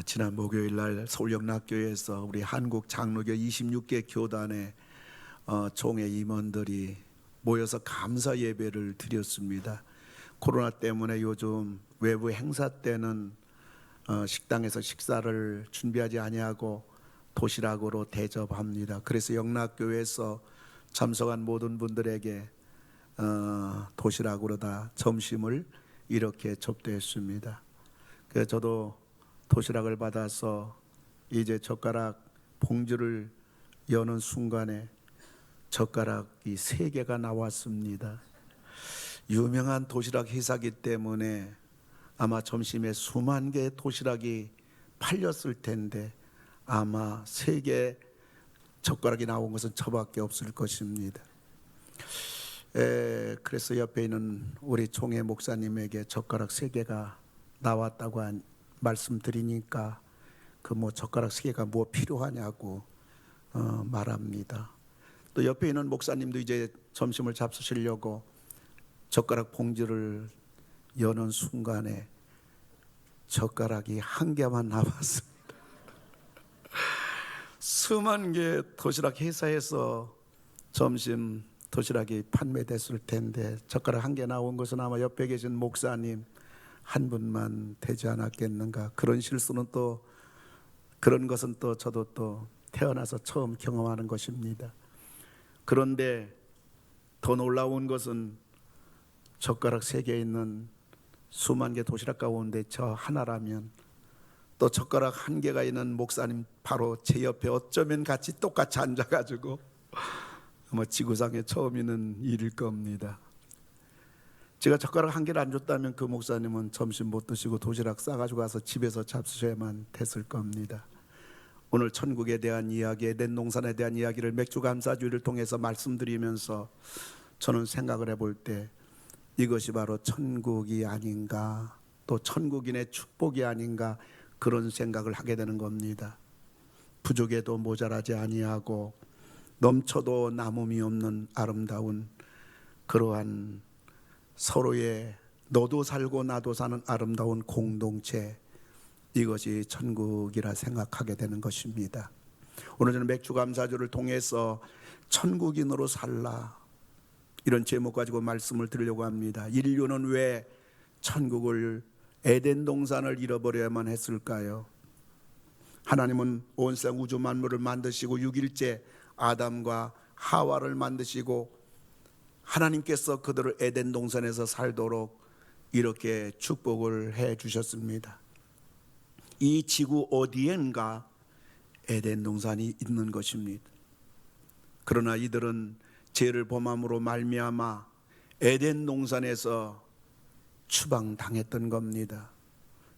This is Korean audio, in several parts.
지난 목요일 날 서울영락교회에서 우리 한국 장로교 26개 교단의 총회 임원들이 모여서 감사 예배를 드렸습니다. 코로나 때문에 요즘 외부 행사 때는 식당에서 식사를 준비하지 아니하고 도시락으로 대접합니다. 그래서 영락교회에서 참석한 모든 분들에게 도시락으로 다 점심을 이렇게 접대했습니다. 그래서 저도 도시락을 받아서 이제 젓가락 봉지를 여는 순간에 젓가락이 3개가 나왔습니다. 유명한 도시락 회사기 때문에 아마 점심에 수만 개의 도시락이 팔렸을 텐데 아마 3개 젓가락이 나온 것은 저밖에 없을 것입니다. 그래서 옆에 있는 우리 총회 목사님에게 젓가락 3개가 나왔다고 말씀드리니까 그 젓가락 3개가 뭐 필요하냐고 말합니다. 또 옆에 있는 목사님도 이제 점심을 잡수시려고 젓가락 봉지를 여는 순간에 젓가락이 1개만 나왔습니다. 수만 개 도시락 회사에서 점심 도시락이 판매됐을 텐데 젓가락 1개 나온 것은 아마 옆에 계신 목사님 한 분만 되지 않았겠는가. 그런 실수는 또 그런 것은 또 저도 또 태어나서 처음 경험하는 것입니다. 그런데 더 놀라운 것은 젓가락 3개 있는 수만 개 도시락 가운데 저 하나라면 또 젓가락 1개가 있는 목사님 바로 제 옆에 어쩌면 같이 똑같이 앉아가지고 지구상에 처음 있는 일일 겁니다. 제가 젓가락 1개를 안 줬다면 그 목사님은 점심 못 드시고 도시락 싸가지고 가서 집에서 잡수셔야만 됐을 겁니다. 오늘 천국에 대한 이야기, 에덴 동산에 대한 이야기를 맥주 감사주의를 통해서 말씀드리면서 저는 생각을 해볼 때 이것이 바로 천국이 아닌가, 또 천국인의 축복이 아닌가, 그런 생각을 하게 되는 겁니다. 부족해도 모자라지 아니하고 넘쳐도 남음이 없는 아름다운 그러한 서로의 너도 살고 나도 사는 아름다운 공동체, 이것이 천국이라 생각하게 되는 것입니다. 오늘 저는 맥주 감사주를 통해서 천국인으로 살라, 이런 제목 가지고 말씀을 드리려고 합니다. 인류는 왜 천국을, 에덴 동산을 잃어버려야만 했을까요? 하나님은 온 세상 우주 만물을 만드시고 6일째 아담과 하와를 만드시고 하나님께서 그들을 에덴 동산에서 살도록 이렇게 축복을 해 주셨습니다. 이 지구 어디엔가 에덴 동산이 있는 것입니다. 그러나 이들은 죄를 범함으로 말미암아 에덴 동산에서 추방당했던 겁니다.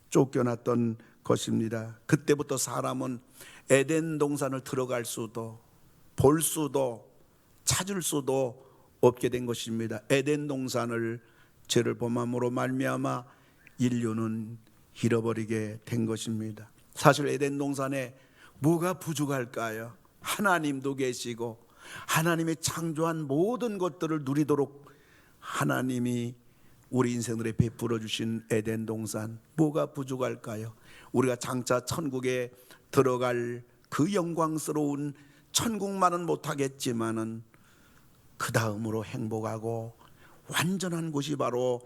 쫓겨났던 것입니다. 그때부터 사람은 에덴 동산을 들어갈 수도 볼 수도 찾을 수도 없게 된 것입니다. 에덴 동산을 죄를 범함으로 말미암아 인류는 잃어버리게 된 것입니다. 사실 에덴 동산에 뭐가 부족할까요? 하나님도 계시고 하나님이 창조한 모든 것들을 누리도록 하나님이 우리 인생들에 베풀어 주신 에덴 동산, 뭐가 부족할까요? 우리가 장차 천국에 들어갈 그 영광스러운 천국만은 못하겠지만은 그 다음으로 행복하고 완전한 곳이 바로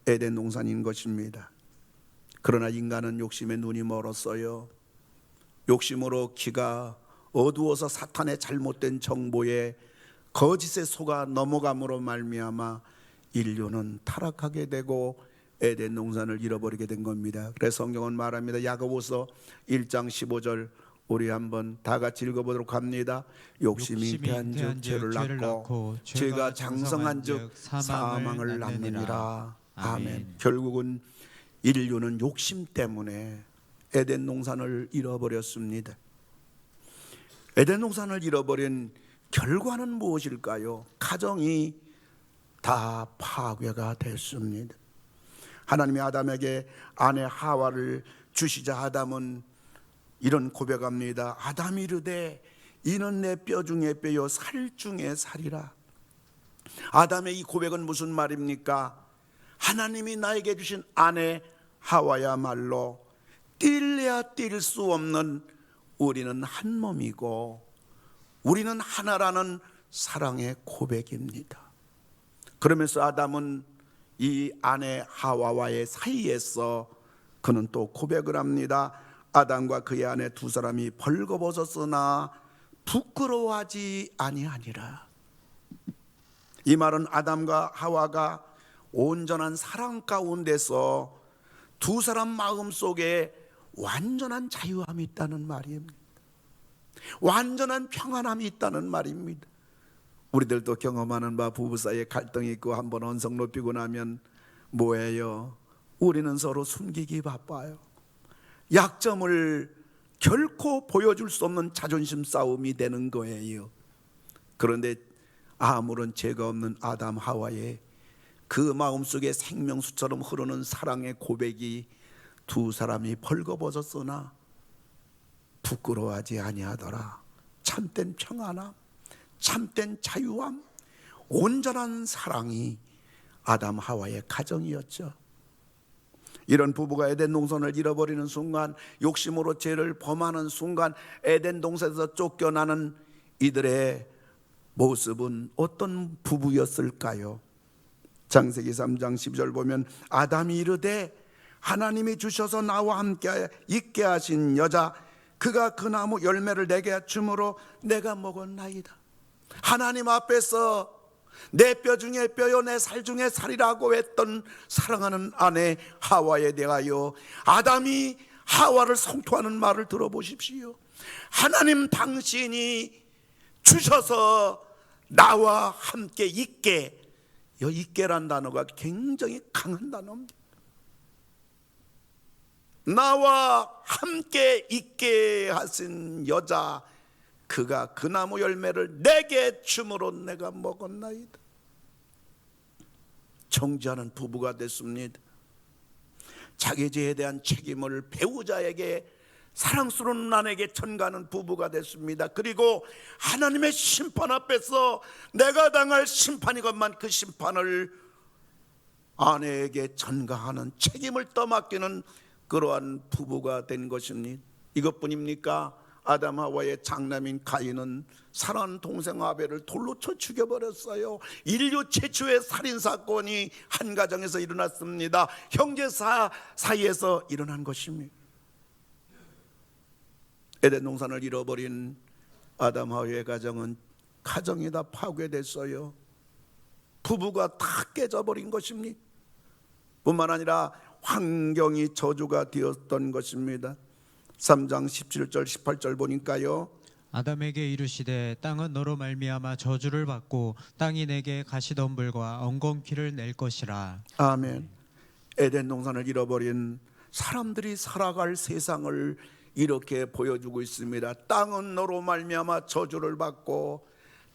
에덴 동산인 것입니다. 그러나 인간은 욕심에 눈이 멀었어요. 욕심으로 귀가 어두워서 사탄의 잘못된 정보에 거짓에 속아 넘어감으로 말미암아 인류는 타락하게 되고 에덴 동산을 잃어버리게 된 겁니다. 그래서 성경은 말합니다. 야고보서 1장 15절 우리 한번 다 같이 읽어보도록 합니다. 욕심이 대한즉 죄를 낳고 죄가 장성한즉 사망을 낳느니라. 아멘. 결국은 인류는 욕심 때문에 에덴 동산을 잃어버렸습니다. 에덴 동산을 잃어버린 결과는 무엇일까요? 가정이 다 파괴가 됐습니다. 하나님이 아담에게 아내 하와를 주시자 아담은 이런 고백합니다. 아담이 이르되 이는 내 뼈 중에 뼈요 살 중에 살이라. 아담의 이 고백은 무슨 말입니까? 하나님이 나에게 주신 아내 하와야말로 뛸래야 뛸 수 없는 우리는 한 몸이고 우리는 하나라는 사랑의 고백입니다. 그러면서 아담은 이 아내 하와와의 사이에서 그는 또 고백을 합니다. 아담과 그의 아내 두 사람이 벌거벗었으나 부끄러워하지 아니하니라. 이 말은 아담과 하와가 온전한 사랑 가운데서 두 사람 마음속에 완전한 자유함이 있다는 말입니다. 완전한 평안함이 있다는 말입니다. 우리들도 경험하는 바 부부 사이에 갈등이 있고 한번 언성 높이고 나면 뭐예요? 우리는 서로 숨기기 바빠요. 약점을 결코 보여줄 수 없는 자존심 싸움이 되는 거예요. 그런데 아무런 죄가 없는 아담 하와의 그 마음속에 생명수처럼 흐르는 사랑의 고백이 두 사람이 벌거벗었으나 부끄러워하지 아니하더라. 참된 평안함, 참된 자유함, 온전한 사랑이 아담 하와의 가정이었죠. 이런 부부가 에덴 동산을 잃어버리는 순간, 욕심으로 죄를 범하는 순간, 에덴 동산에서 쫓겨나는 이들의 모습은 어떤 부부였을까요? 창세기 3장 12절 보면 아담이 이르되 하나님이 주셔서 나와 함께 있게 하신 여자 그가 그 나무 열매를 내게 주므로 내가 먹었나이다. 하나님 앞에서 내 뼈 중에 뼈요 내 살 중에 살이라고 했던 사랑하는 아내 하와에 대하여 아담이 하와를 성토하는 말을 들어보십시오. 하나님 당신이 주셔서 나와 함께 있게, 있게란 단어가 굉장히 강한 단어입니다. 나와 함께 있게 하신 여자 그가 그 나무 열매를 내게 주므로 내가 먹었나이다. 정죄하는 부부가 됐습니다. 자기 죄에 대한 책임을 배우자에게, 사랑스러운 아내에게 전가하는 부부가 됐습니다. 그리고 하나님의 심판 앞에서 내가 당할 심판이건만 그 심판을 아내에게 전가하는, 책임을 떠맡기는 그러한 부부가 된 것입니다. 이것뿐입니까? 아담 하와의 장남인 가인은 사랑하는 동생 아벨을 돌로 쳐 죽여버렸어요. 인류 최초의 살인사건이 한 가정에서 일어났습니다. 형제 사이에서 일어난 것입니다. 에덴 동산을 잃어버린 아담 하와의 가정이 다 파괴됐어요. 부부가 다 깨져버린 것입니다. 뿐만 아니라 환경이 저주가 되었던 것입니다. 3장 17절 18절 보니까요, 아담에게 이르시되 땅은 너로 말미암아 저주를 받고 땅이 내게 가시덤불과 엉겅퀴를 낼 것이라. 아멘. 에덴 동산을 잃어버린 사람들이 살아갈 세상을 이렇게 보여주고 있습니다. 땅은 너로 말미암아 저주를 받고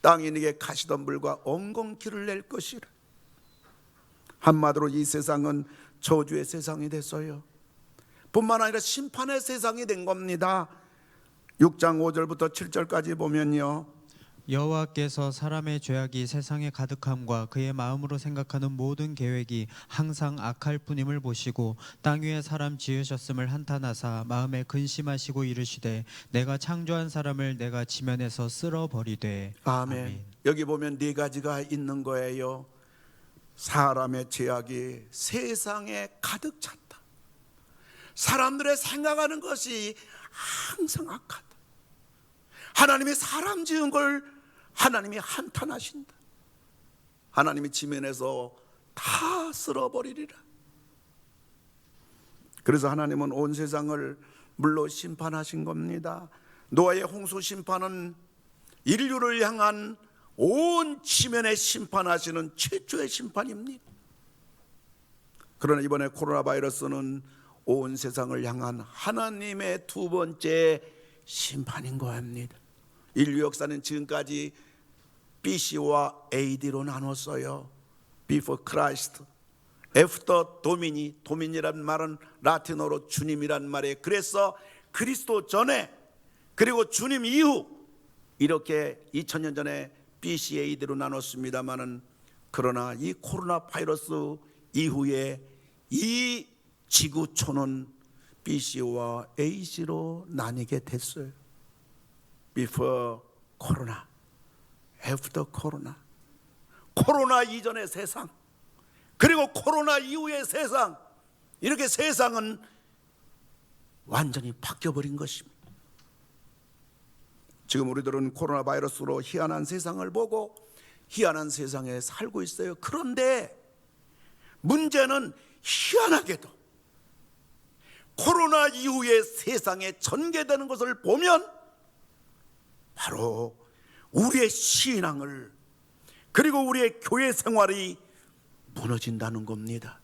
땅이 네게 가시덤불과 엉겅퀴를 낼 것이라. 한마디로 이 세상은 저주의 세상이 됐어요. 뿐만 아니라 심판의 세상이 된 겁니다. 6장 5절부터 7절까지 보면요, 여호와께서 사람의 죄악이 세상에 가득함과 그의 마음으로 생각하는 모든 계획이 항상 악할 뿐임을 보시고 땅 위에 사람 지으셨음을 한탄하사 마음에 근심하시고 이르시되 내가 창조한 사람을 내가 지면에서 쓸어버리되. 아멘. 아멘. 여기 보면 네 가지가 있는 거예요. 사람의 죄악이 세상에 가득 찼다. 사람들의 생각하는 것이 항상 악하다. 하나님이 사람 지은 걸 하나님이 한탄하신다. 하나님이 지면에서 다 쓸어버리리라. 그래서 하나님은 온 세상을 물로 심판하신 겁니다. 노아의 홍수 심판은 인류를 향한 온 지면에 심판하시는 최초의 심판입니다. 그러나 이번에 코로나 바이러스는 온 세상을 향한 하나님의 두 번째 심판인 겁니다. 인류 역사는 지금까지 BC와 AD로 나눴어요. Before Christ, After Domini. 도민이란 말은 라틴어로 주님이란 말이에요. 그래서 그리스도 전에 그리고 주님 이후 이렇게 2000년 전에 BC, AD로 나눴습니다마는, 그러나 이 코로나 바이러스 이후에 이 지구촌은 B씨와 A씨로 나뉘게 됐어요. Before 코로나, After 코로나. 코로나 이전의 세상, 그리고 코로나 이후의 세상, 이렇게 세상은 완전히 바뀌어버린 것입니다. 지금 우리들은 코로나 바이러스로 희한한 세상을 보고 희한한 세상에 살고 있어요. 그런데 문제는 희한하게도 코로나 이후의 세상에 전개되는 것을 보면 바로 우리의 신앙을, 그리고 우리의 교회 생활이 무너진다는 겁니다.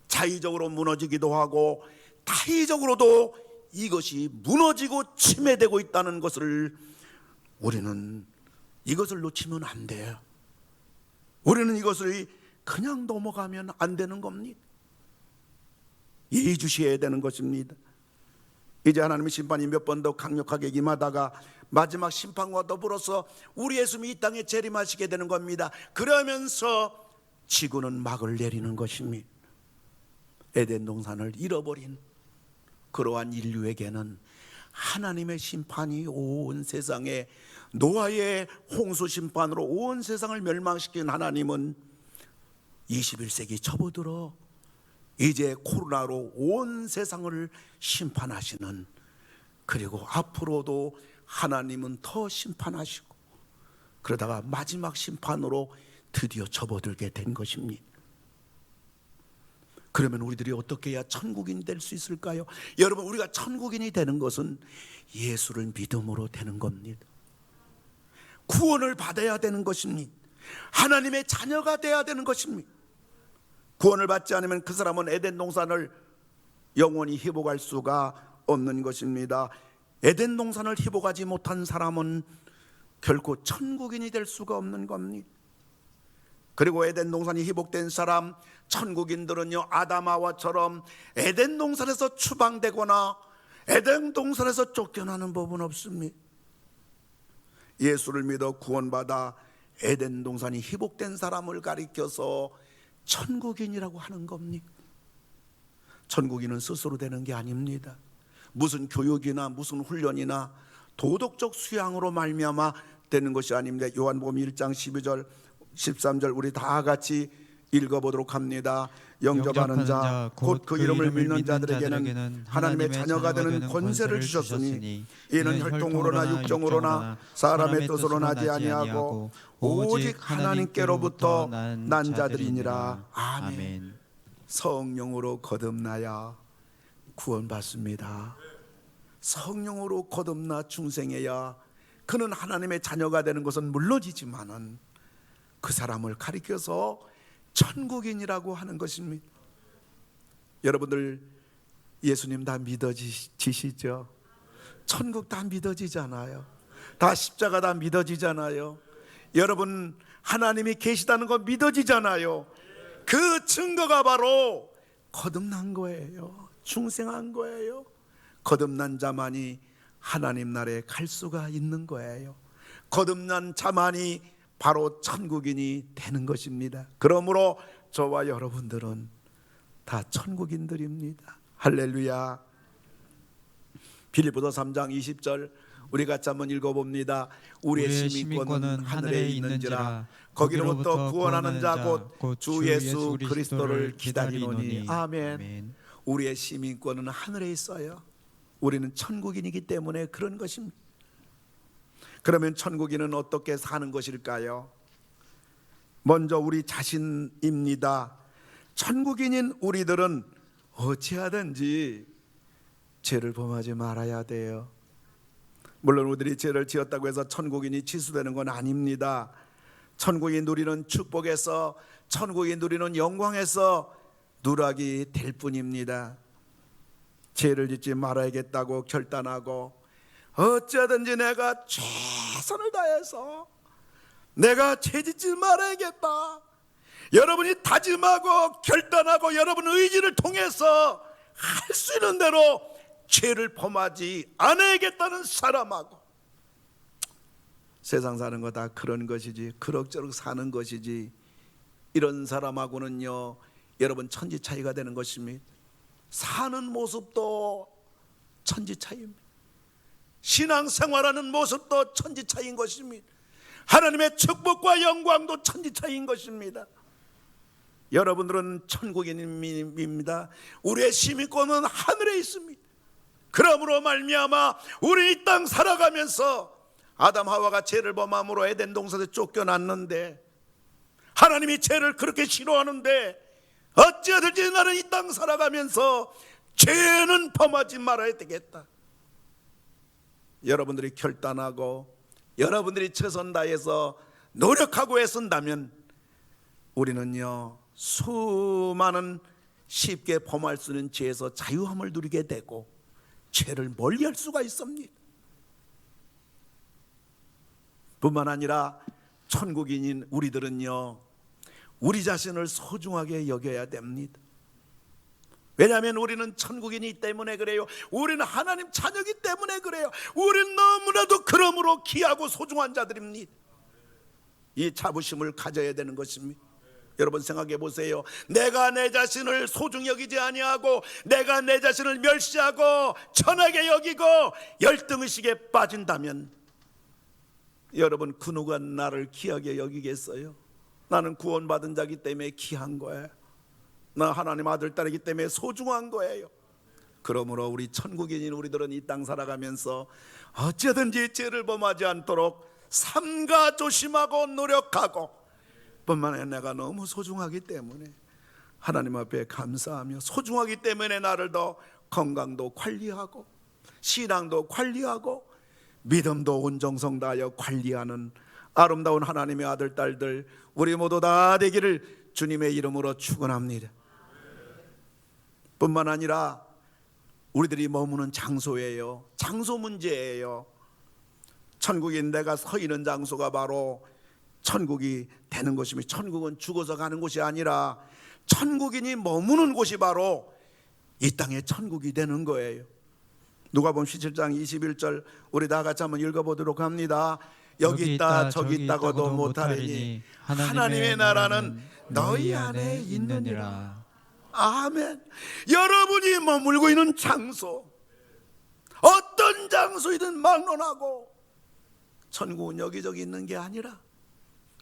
자의적으로 무너지기도 하고 타의적으로도 이것이 무너지고 침해되고 있다는 것을 우리는 이것을 놓치면 안 돼요. 우리는 이것을 그냥 넘어가면 안 되는 겁니다. 예의주시해야 되는 것입니다. 이제 하나님의 심판이 몇 번 더 강력하게 임하다가 마지막 심판과 더불어서 우리 예수님이 이 땅에 재림하시게 되는 겁니다. 그러면서 지구는 막을 내리는 것입니다. 에덴 동산을 잃어버린 그러한 인류에게는 하나님의 심판이 온 세상에, 노아의 홍수 심판으로 온 세상을 멸망시킨 하나님은 21세기 접어들어 이제 코로나로 온 세상을 심판하시는, 그리고 앞으로도 하나님은 더 심판하시고 그러다가 마지막 심판으로 드디어 접어들게 된 것입니다. 그러면 우리들이 어떻게 해야 천국인이 될 수 있을까요? 여러분, 우리가 천국인이 되는 것은 예수를 믿음으로 되는 겁니다. 구원을 받아야 되는 것입니다. 하나님의 자녀가 되어야 되는 것입니다. 구원을 받지 않으면 그 사람은 에덴 동산을 영원히 회복할 수가 없는 것입니다. 에덴 동산을 회복하지 못한 사람은 결코 천국인이 될 수가 없는 겁니다. 그리고 에덴 동산이 회복된 사람, 천국인들은요, 아담하와처럼 에덴 동산에서 추방되거나 에덴 동산에서 쫓겨나는 법은 없습니다. 예수를 믿어 구원받아 에덴 동산이 회복된 사람을 가리켜서 천국인이라고 하는 겁니다. 천국인은 스스로 되는 게 아닙니다. 무슨 교육이나 무슨 훈련이나 도덕적 수양으로 말미암아 되는 것이 아닙니다. 요한복음 1장 12절 13절 우리 다 같이 읽어보도록 합니다. 영접하는 자 곧 그 이름을 믿는 자들에게는 하나님의 자녀가 되는 권세를 주셨으니 이는 혈통으로나 육정으로나 사람의 뜻으로 나지 아니하고 오직 하나님께로부터 난 자들이니라. 아멘. 성령으로 거듭나야 구원받습니다. 성령으로 거듭나 중생해야 그는 하나님의 자녀가 되는 것은 물론이지만은 그 사람을 가리켜서 천국인이라고 하는 것입니다. 여러분들 예수님 다 믿어지시죠? 천국 다 믿어지잖아요. 다 십자가 다 믿어지잖아요. 여러분 하나님이 계시다는 거 믿어지잖아요. 그 증거가 바로 거듭난 거예요. 중생한 거예요. 거듭난 자만이 하나님 나라에 갈 수가 있는 거예요. 거듭난 자만이 바로 천국인이 되는 것입니다. 그러므로 저와 여러분들은 다 천국인들입니다. 할렐루야. 빌립보서 3장 20절 우리 같이 한번 읽어봅니다. 우리의 시민권은 하늘에 있는지라 거기로부터 구원하는 자 곧 주 예수 그리스도를 기다리노니. 아멘. 우리의 시민권은 하늘에 있어요. 우리는 천국인이기 때문에 그런 것입니다. 그러면 천국인은 어떻게 사는 것일까요? 먼저 우리 자신입니다. 천국인인 우리들은 어찌하든지 죄를 범하지 말아야 돼요. 물론 우리들이 죄를 지었다고 해서 천국인이 취소되는 건 아닙니다. 천국이 누리는 축복에서, 천국이 누리는 영광에서 누락이 될 뿐입니다. 죄를 짓지 말아야겠다고 결단하고 어쩌든지 내가 최선을 다해서 내가 죄 짓지 말아야겠다, 여러분이 다짐하고 결단하고 여러분 의지를 통해서 할 수 있는 대로 죄를 범하지 않아야겠다는 사람하고, 세상 사는 거 다 그런 것이지, 그럭저럭 사는 것이지, 이런 사람하고는요 여러분 천지 차이가 되는 것입니다. 사는 모습도 천지차이입니다. 신앙생활하는 모습도 천지차이인 것입니다. 하나님의 축복과 영광도 천지차이인 것입니다. 여러분들은 천국인입니다. 우리의 시민권은 하늘에 있습니다. 그러므로 말미암아 우리 이 땅 살아가면서 아담 하와가 죄를 범함으로 에덴 동산에서 쫓겨났는데, 하나님이 죄를 그렇게 싫어하는데 어찌하든지 나는 이 땅 살아가면서 죄는 범하지 말아야 되겠다. 여러분들이 결단하고 여러분들이 최선 다해서 노력하고 애쓴다면 우리는요, 수많은 쉽게 범할 수 있는 죄에서 자유함을 누리게 되고 죄를 멀리할 수가 있습니다. 뿐만 아니라 천국인인 우리들은요, 우리 자신을 소중하게 여겨야 됩니다. 왜냐하면 우리는 천국인이기 때문에 그래요. 우리는 하나님 자녀이기 때문에 그래요. 우리는 너무나도 그러므로 귀하고 소중한 자들입니다. 이 자부심을 가져야 되는 것입니다. 여러분 생각해 보세요. 내가 내 자신을 소중히 여기지 아니하고 내가 내 자신을 멸시하고 천하게 여기고 열등의식에 빠진다면 여러분 그 누가 나를 귀하게 여기겠어요? 나는 구원받은 자이기 때문에 귀한 거예요. 나 하나님 아들 딸이기 때문에 소중한 거예요. 그러므로 우리 천국인인 우리들은 이 땅 살아가면서 어찌든지 죄를 범하지 않도록 삼가 조심하고 노력하고, 뿐만 아니라 내가 너무 소중하기 때문에 하나님 앞에 감사하며, 소중하기 때문에 나를 더 건강도 관리하고 신앙도 관리하고 믿음도 온정성 다하여 관리하는 아름다운 하나님의 아들 딸들 우리 모두 다 되기를 주님의 이름으로 축원합니다. 뿐만 아니라 우리들이 머무는 장소예요. 장소 문제예요. 천국인 내가 서 있는 장소가 바로 천국이 되는 것입니다. 천국은 죽어서 가는 곳이 아니라 천국인이 머무는 곳이 바로 이 땅의 천국이 되는 거예요. 누가복음 17장 21절 우리 다 같이 한번 읽어보도록 합니다. 여기 있다 저기 있다고도 못하리니 하나님의 나라는 너희 안에 있느니라. 아멘. 여러분이 머물고 있는 장소, 어떤 장소이든 막론하고 천국은 여기저기 있는 게 아니라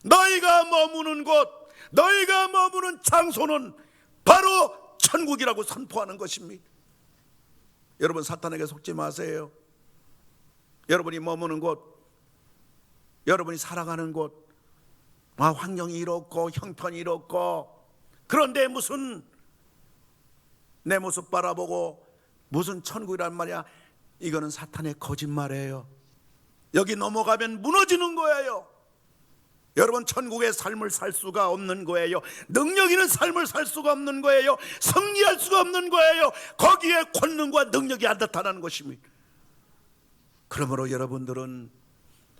너희가 머무는 곳, 너희가 머무는 장소는 바로 천국이라고 선포하는 것입니다. 여러분 사탄에게 속지 마세요. 여러분이 머무는 곳, 여러분이 살아가는 곳, 환경이 이렇고 형편이 이렇고, 그런데 무슨 내 모습 바라보고 무슨 천국이란 말이야. 이거는 사탄의 거짓말이에요. 여기 넘어가면 무너지는 거예요. 여러분 천국의 삶을 살 수가 없는 거예요. 능력 있는 삶을 살 수가 없는 거예요. 승리할 수가 없는 거예요. 거기에 권능과 능력이 안 나타나는 것입니다. 그러므로 여러분들은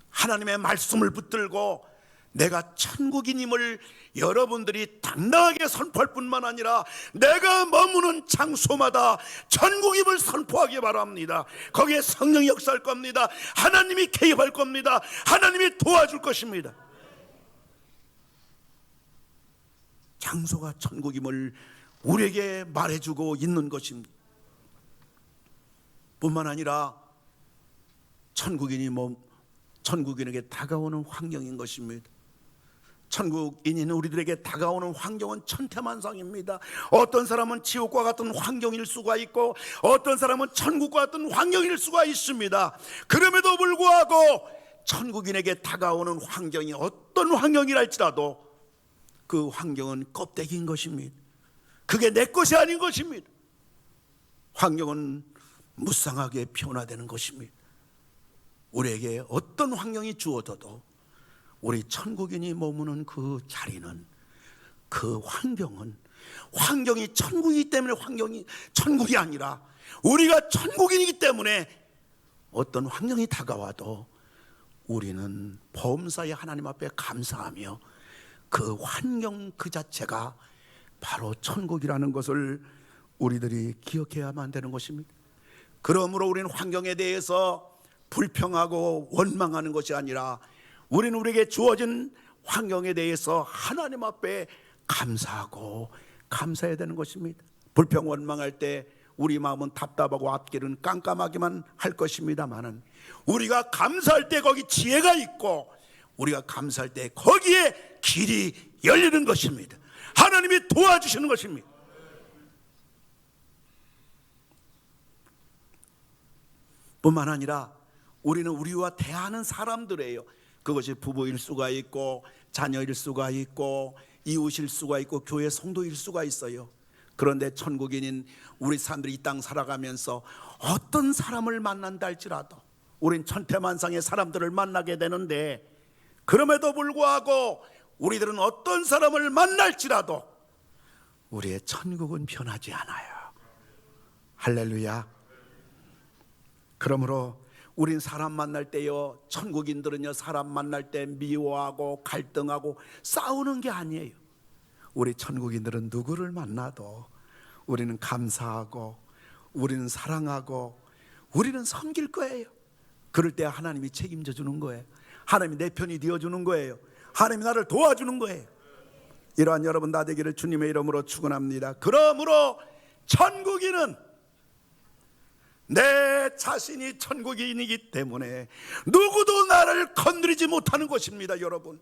하나님의 말씀을 붙들고 내가 천국인임을 여러분들이 당당하게 선포할 뿐만 아니라 내가 머무는 장소마다 천국임을 선포하기 바랍니다. 거기에 성령이 역사할 겁니다. 하나님이 개입할 겁니다. 하나님이 도와줄 것입니다. 장소가 천국임을 우리에게 말해주고 있는 것입니다. 뿐만 아니라 천국인에게 다가오는 환경인 것입니다. 천국인인 우리들에게 다가오는 환경은 천태만상입니다. 어떤 사람은 지옥과 같은 환경일 수가 있고 어떤 사람은 천국과 같은 환경일 수가 있습니다. 그럼에도 불구하고 천국인에게 다가오는 환경이 어떤 환경이랄지라도 그 환경은 껍데기인 것입니다. 그게 내 것이 아닌 것입니다. 환경은 무쌍하게 변화되는 것입니다. 우리에게 어떤 환경이 주어져도 우리 천국인이 머무는 그 자리는, 그 환경이 천국이기 때문에 환경이 천국이 아니라 우리가 천국인이기 때문에 어떤 환경이 다가와도 우리는 범사의 하나님 앞에 감사하며 그 환경 그 자체가 바로 천국이라는 것을 우리들이 기억해야만 되는 것입니다. 그러므로 우리는 환경에 대해서 불평하고 원망하는 것이 아니라 우리는 우리에게 주어진 환경에 대해서 하나님 앞에 감사하고 감사해야 되는 것입니다. 불평 원망할 때 우리 마음은 답답하고 앞길은 깜깜하기만 할 것입니다만은 우리가 감사할 때 거기 지혜가 있고 우리가 감사할 때 거기에 길이 열리는 것입니다. 하나님이 도와주시는 것입니다. 뿐만 아니라 우리는 우리와 대하는 사람들이에요. 그것이 부부일 수가 있고 자녀일 수가 있고 이웃일 수가 있고 교회 성도일 수가 있어요. 그런데 천국인인 우리 사람들이 이 땅 살아가면서 어떤 사람을 만난다 할지라도 우린 천태만상의 사람들을 만나게 되는데 그럼에도 불구하고 우리들은 어떤 사람을 만날지라도 우리의 천국은 변하지 않아요. 할렐루야. 그러므로 우린 사람 만날 때요, 천국인들은요 사람 만날 때 미워하고 갈등하고 싸우는 게 아니에요. 우리 천국인들은 누구를 만나도 우리는 감사하고 우리는 사랑하고 우리는 섬길 거예요. 그럴 때 하나님이 책임져 주는 거예요. 하나님이 내 편이 되어주는 거예요. 하나님이 나를 도와주는 거예요. 이러한 여러분 다 되기를 주님의 이름으로 축원합니다. 그러므로 천국인은 내 자신이 천국인이기 때문에 누구도 나를 건드리지 못하는 것입니다. 여러분,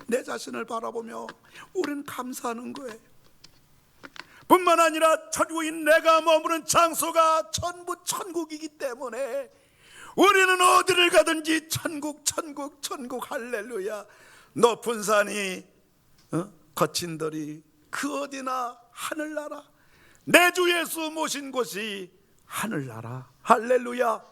내 자신을 바라보며 우리는 감사하는 거예요. 뿐만 아니라 천국인 내가 머무는 장소가 전부 천국이기 때문에 우리는 어디를 가든지 천국 천국 천국. 할렐루야. 높은 산이 거친 들이 그 어디나 하늘나라. 내 주 예수 모신 곳이 하늘나라. 할렐루야.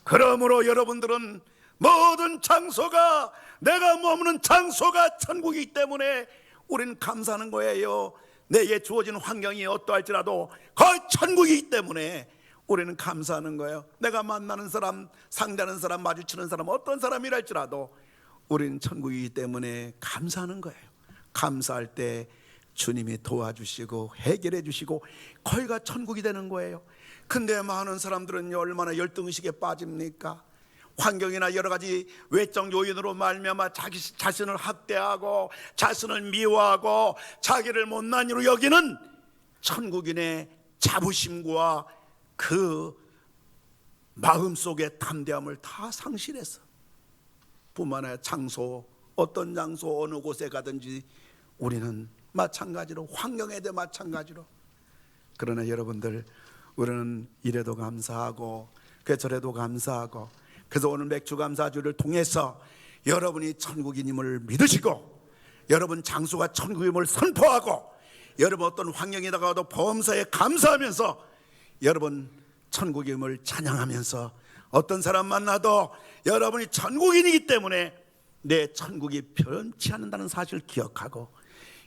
그러므로 여러분들은 모든 장소가 내가 머무는 장소가 천국이기 때문에 우리는 감사하는 거예요. 내게 주어진 환경이 어떠할지라도 거의 천국이기 때문에 우리는 감사하는 거예요. 내가 만나는 사람, 상대하는 사람, 마주치는 사람, 어떤 사람이랄지라도 우리는 천국이기 때문에 감사하는 거예요. 감사할 때 주님이 도와주시고 해결해 주시고 거기가 천국이 되는 거예요. 근데 많은 사람들은 얼마나 열등의식에 빠집니까? 환경이나 여러 가지 외적 요인으로 말미암아 자기 자신을 학대하고 자신을 미워하고 자기를 못난 이로 여기는 천국인의 자부심과 그 마음속의 담대함을 다 상실해서 뿐만 아니라 장소, 어떤 장소 어느 곳에 가든지 우리는 마찬가지로 환경에 대해 마찬가지로. 그러나 여러분들, 우리는 이래도 감사하고 저래도 감사하고, 그래서 오늘 맥주감사주를 통해서 여러분이 천국인임을 믿으시고 여러분 장소가 천국임을 선포하고 여러분 어떤 환경에다가도 범사에 감사하면서 여러분 천국임을 찬양하면서 어떤 사람 만나도 여러분이 천국인이기 때문에 내 천국이 변치 않는다는 사실을 기억하고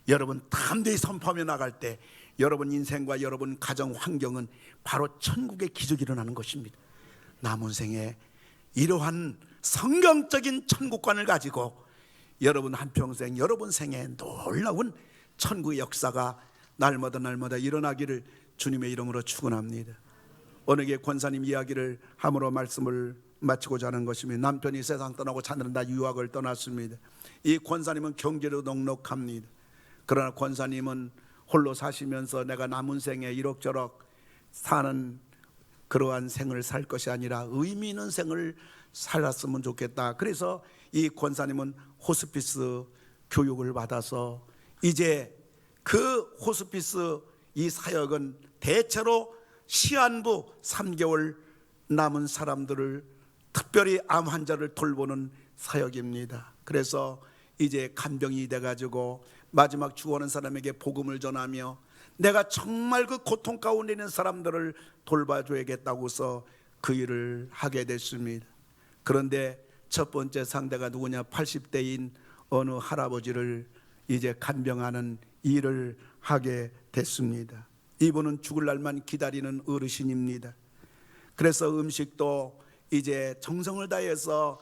여러분 담대히 선포하며 나갈 때 여러분 인생과 여러분 가정 환경은 바로 천국의 기적이 일어나는 것입니다. 남은 생에 이러한 성경적인 천국관을 가지고 여러분 한평생 여러분 생에 놀라운 천국의 역사가 날마다 일어나기를 주님의 이름으로 축원합니다. 어느 게 권사님 이야기를 함으로 말씀을 마치고자 하는 것이며, 남편이 세상 떠나고 자녀는 다 유학을 떠났습니다. 이 권사님은 경제로 넉넉합니다. 그러나 권사님은 홀로 사시면서 내가 남은 생에 이럭저럭 사는 그러한 생을 살 것이 아니라 의미 있는 생을 살았으면 좋겠다. 그래서 이 권사님은 호스피스 교육을 받아서 이제 그 호스피스 이 사역은 대체로 시한부 3개월 남은 사람들을, 특별히 암 환자를 돌보는 사역입니다. 그래서 이제 간병이 돼가지고 마지막 죽어가는 사람에게 복음을 전하며 내가 정말 그 고통 가운데 있는 사람들을 돌봐줘야겠다고서 그 일을 하게 됐습니다. 그런데 첫 번째 상대가 누구냐? 80대인 어느 할아버지를 이제 간병하는 일을 하게 됐습니다. 이분은 죽을 날만 기다리는 어르신입니다. 그래서 음식도 이제 정성을 다해서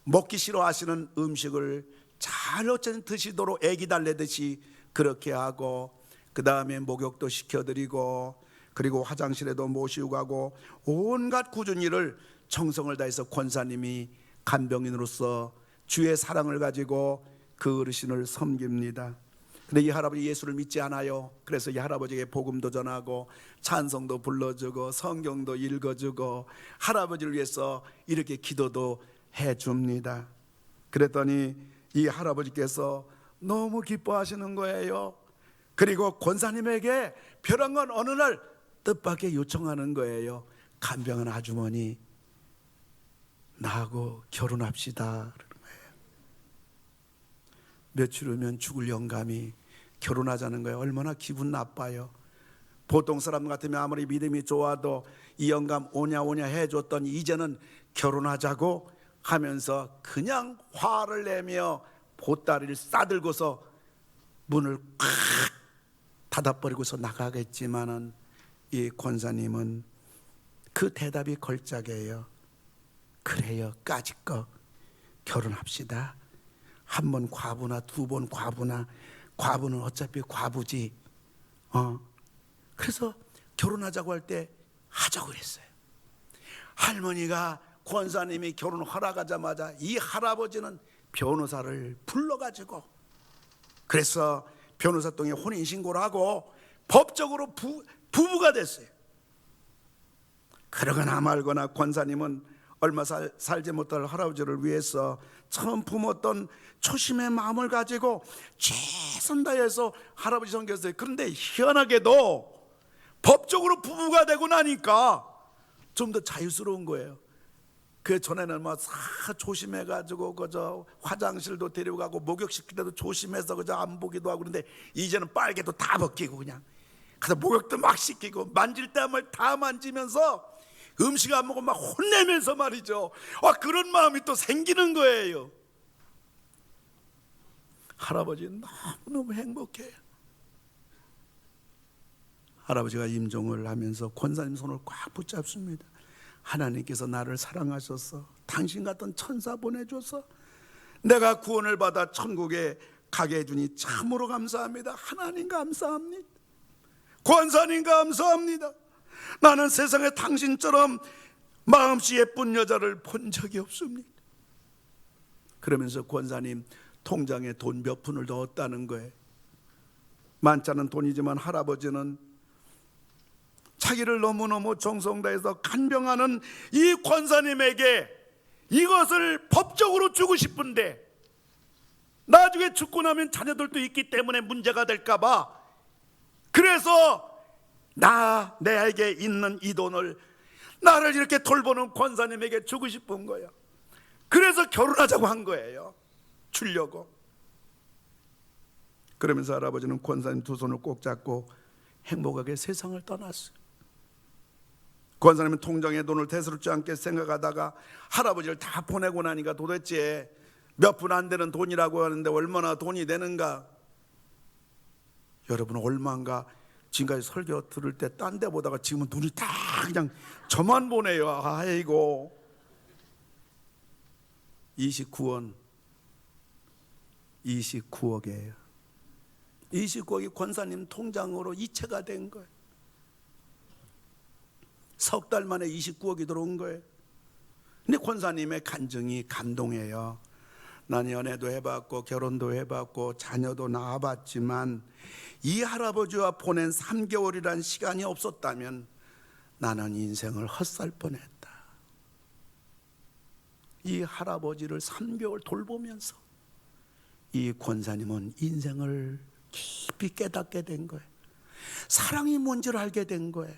먹기 싫어하시는 음식을 잘 어쨌든 드시도록 애기 달래듯이 그렇게 하고, 그 다음에 목욕도 시켜드리고, 그리고 화장실에도 모시고 가고, 온갖 꾸준히 일을 정성을 다해서 권사님이 간병인으로서 주의 사랑을 가지고 그 어르신을 섬깁니다. 근데 이 할아버지 예수를 믿지 않아요. 그래서 이 할아버지에게 복음도 전하고 찬송도 불러주고 성경도 읽어주고 할아버지를 위해서 이렇게 기도도 해줍니다. 그랬더니 이 할아버지께서 너무 기뻐하시는 거예요. 그리고 권사님에게 벼랑간 어느 날 뜻밖의 요청하는 거예요. 간병한 아주머니, 나하고 결혼합시다 그러는 거예요. 며칠 후면 죽을 영감이 결혼하자는 거예요. 얼마나 기분 나빠요. 보통 사람 같으면 아무리 믿음이 좋아도 이 영감 오냐 해줬더니 이제는 결혼하자고 하면서 그냥 화를 내며 보따리를 싸들고서 문을 꽉 닫아버리고서 나가겠지만은 이 권사님은 그 대답이 걸작이에요. 그래요, 까짓거 결혼합시다. 한 번 과부나 두 번 과부나, 과부는 어차피 과부지. 그래서 결혼하자고 할 때 하자고 그랬어요. 할머니가 권사님이 결혼 허락하자마자 이 할아버지는 변호사를 불러가지고, 그래서 변호사 동에 혼인신고를 하고 법적으로 부부가 됐어요. 그러거나 말거나 권사님은 얼마 살지 못할 할아버지를 위해서 처음 품었던 초심의 마음을 가지고 최선 다해서 할아버지 섬겼어요. 그런데 희한하게도 법적으로 부부가 되고 나니까 좀 더 자유스러운 거예요. 그 전에는 막 조심해가지고 그저 화장실도 데려가고 목욕시킬 때도 조심해서 그저 안 보기도 하고, 그런데 이제는 빨개도 다 벗기고 그냥 그래서 목욕도 막 시키고 만질 때 다 만지면서 음식 안 먹고 막 혼내면서 말이죠. 그런 마음이 또 생기는 거예요. 할아버지는 너무너무 행복해요. 할아버지가 임종을 하면서 권사님 손을 꽉 붙잡습니다. 하나님께서 나를 사랑하셔서 당신 같은 천사 보내줘서 내가 구원을 받아 천국에 가게 해주니 참으로 감사합니다. 하나님 감사합니다. 권사님 감사합니다. 나는 세상에 당신처럼 마음씨 예쁜 여자를 본 적이 없습니다. 그러면서 권사님 통장에 돈 몇 푼을 넣었다는 거예요. 많지 않은 돈이지만 할아버지는 자기를 너무너무 정성 다해서 간병하는 이 권사님에게 이것을 법적으로 주고 싶은데 나중에 죽고 나면 자녀들도 있기 때문에 문제가 될까 봐, 그래서 내에게 있는 이 돈을 나를 이렇게 돌보는 권사님에게 주고 싶은 거예요. 그래서 결혼하자고 한 거예요. 주려고. 그러면서 할아버지는 권사님 두 손을 꼭 잡고 행복하게 세상을 떠났어요. 권사님은 통장에 돈을 대수롭지 않게 생각하다가 할아버지를 다 보내고 나니까 도대체 몇 푼 안 되는 돈이라고 하는데 얼마나 돈이 되는가. 여러분 얼마인가. 지금까지 설교 들을 때 딴 데 보다가 지금은 눈이 다 그냥 저만 보네요. 아이고, 29억이에요. 29억이 권사님 통장으로 이체가 된 거예요. 석 달 만에 29억이 들어온 거예요. 근데 권사님의 간증이 감동해요. 난 연애도 해봤고 결혼도 해봤고 자녀도 낳아봤지만 이 할아버지와 보낸 3개월이란 시간이 없었다면 나는 인생을 헛살 뻔했다. 이 할아버지를 3개월 돌보면서 이 권사님은 인생을 깊이 깨닫게 된 거예요. 사랑이 뭔지를 알게 된 거예요.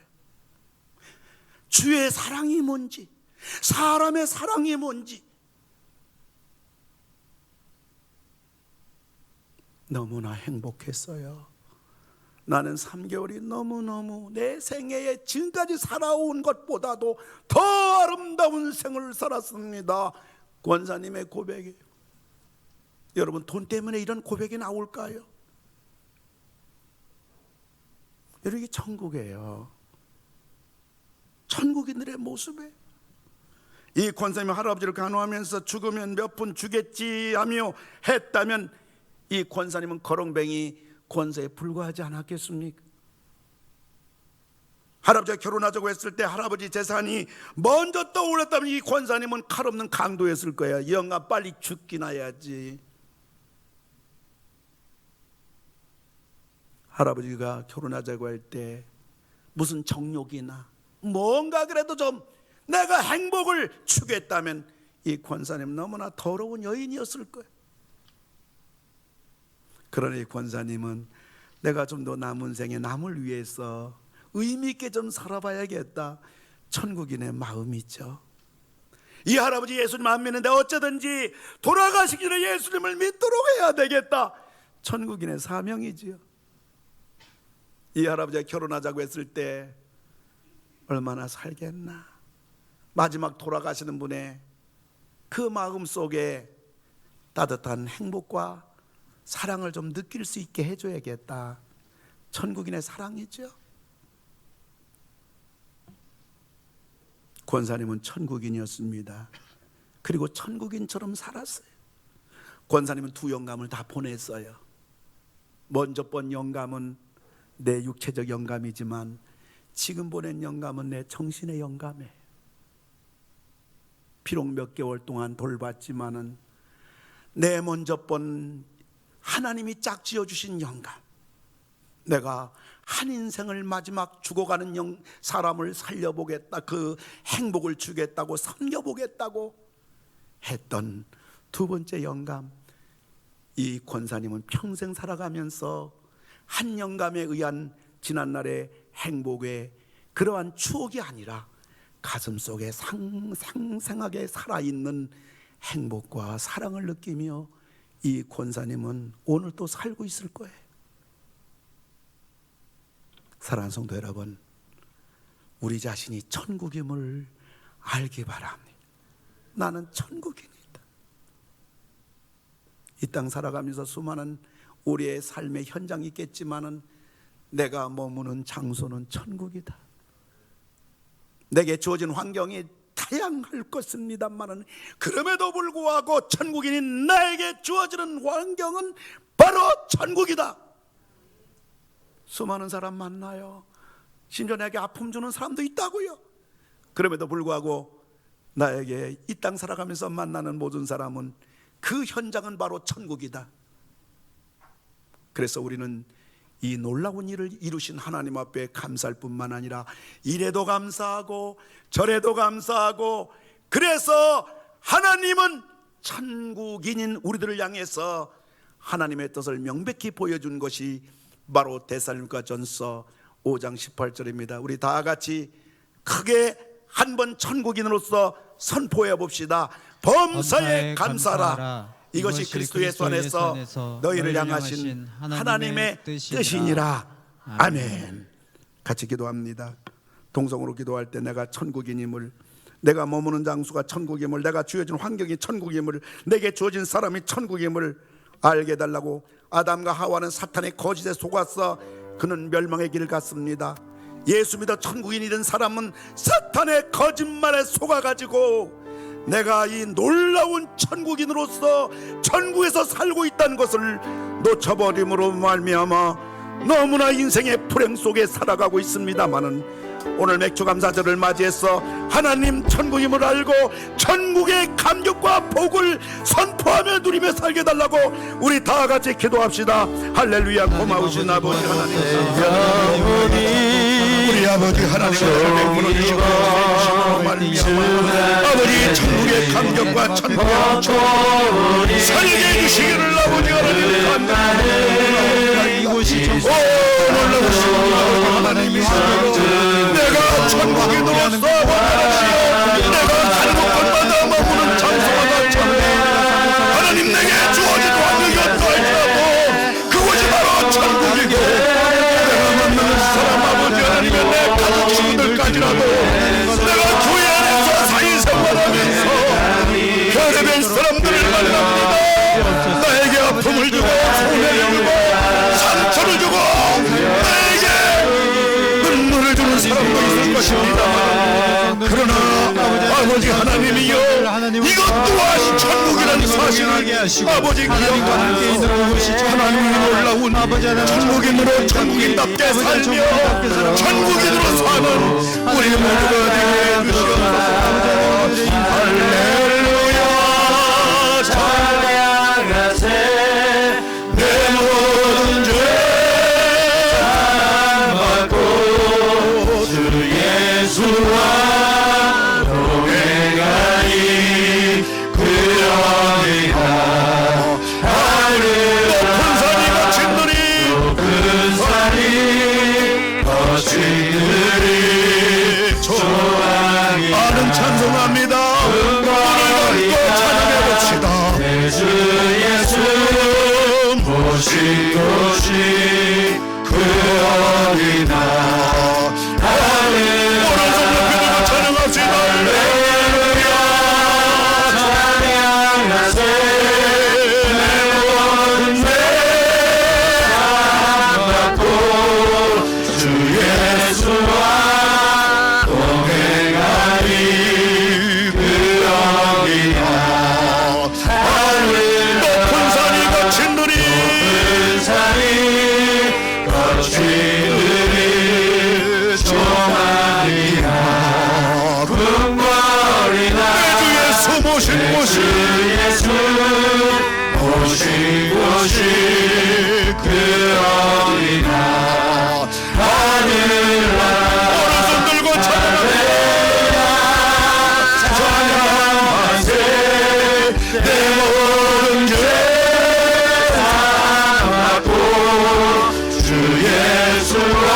주의 사랑이 뭔지, 사람의 사랑이 뭔지 너무나 행복했어요. 나는 3개월이 너무너무 내 생애에 지금까지 살아온 것보다도 더 아름다운 생을 살았습니다. 권사님의 고백이에요. 여러분 돈 때문에 이런 고백이 나올까요? 여러분 이게 천국이에요. 천국인들의 모습에 이 권사님이 할아버지를 간호하면서 죽으면 몇 푼 주겠지 하며 했다면 이 권사님은 거렁뱅이 권세에 불과하지 않았겠습니까? 할아버지가 결혼하자고 했을 때 할아버지 재산이 먼저 떠올랐다면 이 권사님은 칼 없는 강도였을 거야. 영아 빨리 죽긴 해야지. 할아버지가 결혼하자고 할 때 무슨 정욕이나 뭔가 그래도 좀 내가 행복을 추구했다면 이 권사님 너무나 더러운 여인이었을 거예요. 그러나 이 권사님은 내가 좀 더 남은 생에 남을 위해서 의미 있게 좀 살아봐야겠다, 천국인의 마음이죠. 이 할아버지 예수님 안 믿는데 어쩌든지 돌아가시기 전에 예수님을 믿도록 해야 되겠다, 천국인의 사명이지요. 이 할아버지가 결혼하자고 했을 때 얼마나 살겠나. 마지막 돌아가시는 분의 그 마음 속에 따뜻한 행복과 사랑을 좀 느낄 수 있게 해줘야겠다, 천국인의 사랑이죠. 권사님은 천국인이었습니다. 그리고 천국인처럼 살았어요. 권사님은 두 영감을 다 보냈어요. 먼저 본 영감은 내 육체적 영감이지만 지금 보낸 영감은 내 정신의 영감이에요. 비록 몇 개월 동안 돌봤지만은 내 먼저 본 하나님이 짝지어 주신 영감, 내가 한 인생을 마지막 죽어가는 사람을 살려보겠다, 그 행복을 주겠다고 섬겨보겠다고 했던 두 번째 영감, 이 권사님은 평생 살아가면서 한 영감에 의한 지난날의 행복의 그러한 추억이 아니라 가슴속에 생생하게 살아있는 행복과 사랑을 느끼며 이 권사님은 오늘 또 살고 있을 거예요. 사랑하는 성도 여러분, 우리 자신이 천국임을 알기 바랍니다. 나는 천국인이다. 이 땅 살아가면서 수많은 우리의 삶의 현장이 있겠지만은 내가 머무는 장소는 천국이다. 내게 주어진 환경이 다양할 것입니다만은 그럼에도 불구하고 천국인인 나에게 주어지는 환경은 바로 천국이다. 수많은 사람 만나요. 심지어 내게 아픔 주는 사람도 있다고요. 그럼에도 불구하고 나에게 이 땅 살아가면서 만나는 모든 사람은 그 현장은 바로 천국이다. 그래서 우리는 이 놀라운 일을 이루신 하나님 앞에 감사할 뿐만 아니라 이래도 감사하고 저래도 감사하고, 그래서 하나님은 천국인인 우리들을 향해서 하나님의 뜻을 명백히 보여준 것이 바로 데살로니가전서 5장 18절입니다. 우리 다 같이 크게 한번 천국인으로서 선포해 봅시다. 범사에 감사라. 이것이 그리스도 예수 안에서 너희를 향하신 하나님의 뜻이니라. 아멘. 같이 기도합니다. 동성으로 기도할 때 내가 천국인임을, 내가 머무는 장소가 천국임을, 내가 주어진 환경이 천국임을, 내게 주어진 사람이 천국임을 알게 해달라고. 아담과 하와는 사탄의 거짓에 속았어 그는 멸망의 길을 갔습니다. 예수 믿어 천국인이 된 사람은 사탄의 거짓말에 속아가지고 내가 이 놀라운 천국인으로서 천국에서 살고 있다는 것을 놓쳐버림으로 말미암아 너무나 인생의 불행 속에 살아가고 있습니다마는 오늘 맥주감사절을 맞이해서 하나님 천국임을 알고 천국의 감격과 복을 선포하며 누리며 살게 달라고 우리 다 같이 기도합시다. 할렐루야. 고마우신 아버지 하나님, 우리 아버지 하나님을 무너지시고 아버지 천국의 감격과 천국의 축복을 살게 해주시기를 아버지 하나님 감사합니다. 이곳이 놀라우신 하나님이 내가 천국인으로서 원하시오. 내가 살고 곳마다 머무는 장소가 다 천국. 하나님 내게 주어진 환경이 어떠할지라도 그곳이 바로 천국이고 내가 만나는 사람 아버지 하나님의 내 가족 친구들까지라도 내가 교회 안에서 사회생활하면서 별의별 사람들을 만납니다. 나에게 아픔을 주고 손해를 주고 상처를 주고 나에게 눈물을 주는 사람도 있을 것입니다. 그러나 아버지 하나님이여 이것 또한 천국이라는 사실을 아버지 기억하는 하나님이 놀라운 천국인으로 천국인답게 살며 천국인으로 사는 우리 모두가 되게 해주시옵소서. 할렐루야. 찬양하세. 내 모든 죄 예수와 동행하니 그러리라. 높은 산이 거친들이 높은 산이 거친들이 나는 찬송합니다. 오늘 찬양해 봅시다. 내 주 예수 모신 곳이 그 어디나. 오른손 높이 들고 찬양합시다. 할렐루야 찬양하세. 내 모든 죄 받고 주 예수와 동행하니 그러리라. 높은 산이 거친들이 산이 거친들이 조망이나 궁궐이나. 주 예수 모신 곳이 예수 모신 곳이 그 어디나. 하늘나라 오른손 들고 찬양하세. 내 모든 죄 받고 주 예수와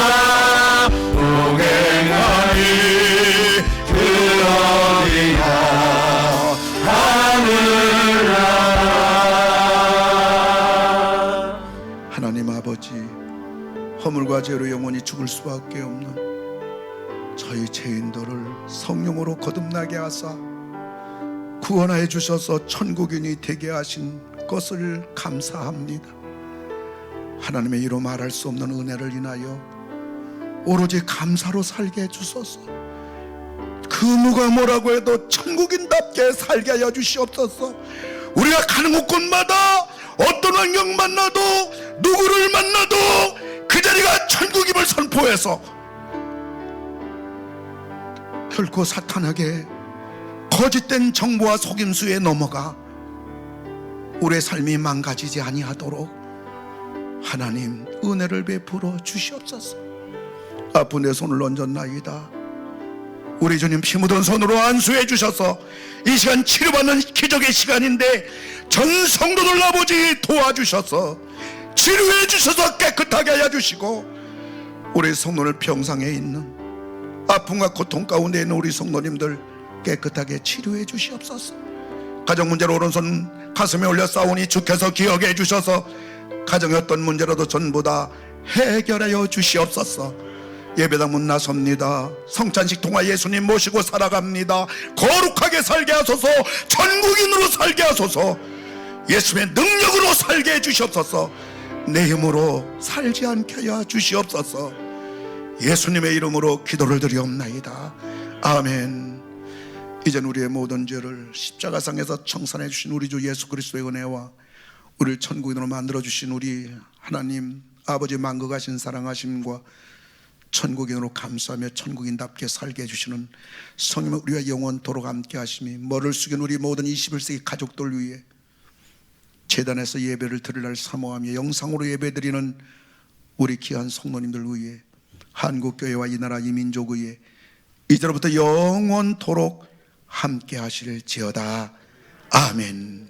동행하니 그 어디야. 하늘나라. 하나님 아버지, 허물과 죄로 영원히 죽을 수밖에 없는 저희 죄인들을 성령으로 거듭나게 하사 구원하여 주셔서 천국인이 되게 하신 것을 감사합니다. 하나님의 이로 말할 수 없는 은혜를 인하여 오로지 감사로 살게 해주소서. 그 누가 뭐라고 해도 천국인답게 살게 하여 주시옵소서. 우리가 가는 곳곳마다 어떤 환경 만나도 누구를 만나도 그 자리가 천국임을 선포해서 결코 사탄에게 거짓된 정보와 속임수에 넘어가 우리의 삶이 망가지지 아니하도록 하나님 은혜를 베풀어 주시옵소서. 아픈 내 손을 얹었나이다. 우리 주님 피 묻은 손으로 안수해 주셔서 이 시간 치료받는 기적의 시간인데 전 성도들 아버지 도와주셔서 치료해 주셔서 깨끗하게 하여 주시고 우리 성도들 병상에 있는 아픔과 고통 가운데 있는 우리 성도님들 깨끗하게 치료해 주시옵소서. 가정 문제로 오른손 가슴에 올려 싸우니 주께서 기억해 주셔서 가정의 어떤 문제라도 전부 다 해결하여 주시옵소서. 예배당 문 나섭니다. 성찬식 통화 예수님 모시고 살아갑니다. 거룩하게 살게 하소서. 천국인으로 살게 하소서. 예수의 능력으로 살게 해주시옵소서. 내 힘으로 살지 않게 하여 주시옵소서. 예수님의 이름으로 기도를 드리옵나이다. 아멘. 이젠 우리의 모든 죄를 십자가상에서 청산해 주신 우리 주 예수 그리스도의 은혜와 우리를 천국인으로 만들어 주신 우리 하나님 아버지 만극하신 사랑하심과 천국인으로 감사하며 천국인답게 살게 해주시는 성령의 우리와 영원토록 함께 하심이 머리를 숙인 우리 모든 21세기 가족들 위해 제단에서 예배를 드릴 날 사모하며 영상으로 예배드리는 우리 귀한 성도님들 위해 한국교회와 이 나라 이 민족 위해 이제로부터 영원토록 함께 하실지어다. 아멘.